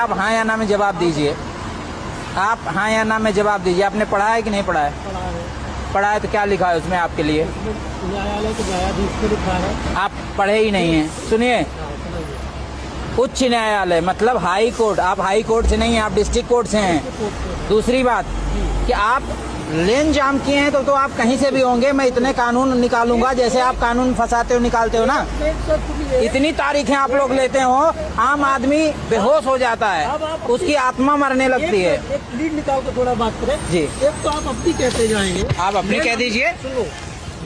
आप हाँ या ना में जवाब दीजिए। आप हाँ या ना में जवाब दीजिए। आपने पढ़ा है कि नहीं पढ़ा है? पढ़ा है तो क्या लिखा है उसमें आपके लिए? न्यायालय के न्यायाधीश को लिखा है। आप पढ़े ही नहीं हैं। सुनिए, उच्च न्यायालय मतलब हाई कोर्ट। आप हाई कोर्ट से नहीं हैं, आप डिस्ट्रिक्ट कोर्ट से हैं। दूसरी बात कि आप लेन जाम किए हैं तो आप कहीं से भी होंगे, मैं इतने कानून निकालूंगा जैसे आप कानून फंसाते हो निकालते हो ना। इतनी तारीखें आप लोग लेते हो, आम आदमी बेहोश हो जाता है, उसकी आत्मा मरने लगती है। एक लीड निकाल कर थोड़ा बात करें जी। एक तो आप अपनी कहते जाएंगे, आप अपनी कह दीजिए। सुनो,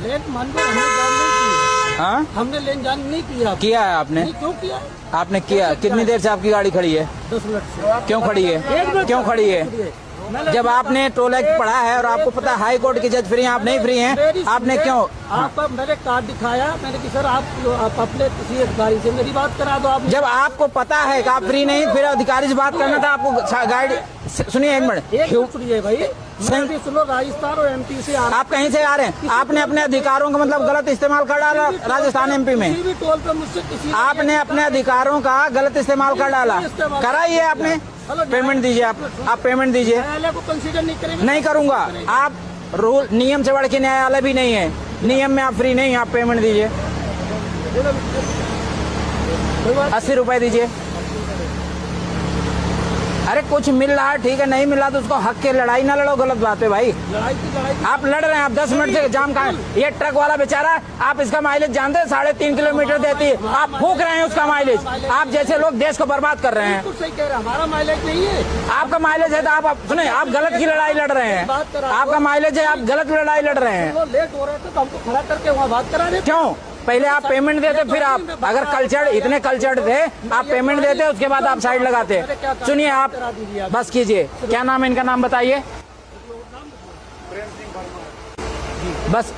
लेन मान लो हमने जान नहीं की। हाँ, हमने लेन जान नहीं किया। किया है आपने? क्यों किया? आपने किया। कितनी देर से आपकी गाड़ी खड़ी है? 10 मिनट से। क्यों खड़ी है? क्यों खड़ी है? जब आपने टोल एक्ट पढ़ा है और आपको पता है हाई कोर्ट के जज फ्री हैं, आप नहीं फ्री हैं, आपने क्यों? आपका मैंने कार्ड दिखाया, मैंने कि सर आप अपने किसी अधिकारी से मेरी बात करा दो। आप जब आपको पता है कि आप फ्री नहीं, फिर अधिकारी से बात करना था आपको। गाड़ी सुनिए एक मिनट, क्यों सुनिए भाई, मैं भी सुनो, राजस्थान और एमपी से आ रहा। आप कहीं से आ रहे हैं? आपने अपने अधिकारों का मतलब गलत इस्तेमाल कर डाला राजस्थान एमपी में। किसी भी टोल पे मुझसे किसी आपने अपने अधिकारों का गलत इस्तेमाल कर डाला। कराइए, आपने पेमेंट दीजिए। आप पेमेंट दीजिए। न्यायालय को कंसीडर नहीं करेंगे? नहीं करूंगा। आप रूल नियम से बढ़ के न्यायालय भी नहीं है। नियम में आप फ्री नहीं, आप पेमेंट दीजिए। 80 रुपए दीजिए। अरे कुछ मिल रहा है ठीक है, नहीं मिला तो उसको हक के लड़ाई ना लड़ो, गलत बात है भाई। लड़ाई आप लड़ रहे हैं, आप 10 मिनट से जाम का। ये ट्रक वाला बेचारा, आप इसका माइलेज जानते हैं 3.5 किलोमीटर देती है, आप फूंक रहे हैं उसका माइलेज। आप जैसे लोग देश को बर्बाद कर रहे हैं। सही कह रहे हैं, हमारा माइलेज नहीं है। आपका माइलेज है तो आप सुने, आप गलत की लड़ाई लड़ रहे हैं। आपका माइलेज है, आप गलत लड़ाई लड़ रहे हैं। लेट हो रहे थे तो हमको खड़ा करके वहाँ बात करा रहे। क्यों? पहले आप पेमेंट देते, फिर आप अगर कल्चर इतने कल्चर्ड थे, आप पेमेंट देते, उसके बाद आप साइड लगाते। सुनिए, आप बस कीजिए। क्या नाम है इनका? नाम बताइए बस।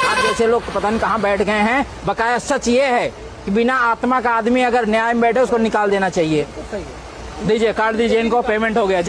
आप जैसे लोग पता नहीं कहाँ बैठ गए हैं। बकाया सच ये है कि बिना आत्मा का आदमी अगर न्याय में बैठे उसको निकाल देना चाहिए। दीजिए, कार्ड दीजिए इनको, पेमेंट हो गया।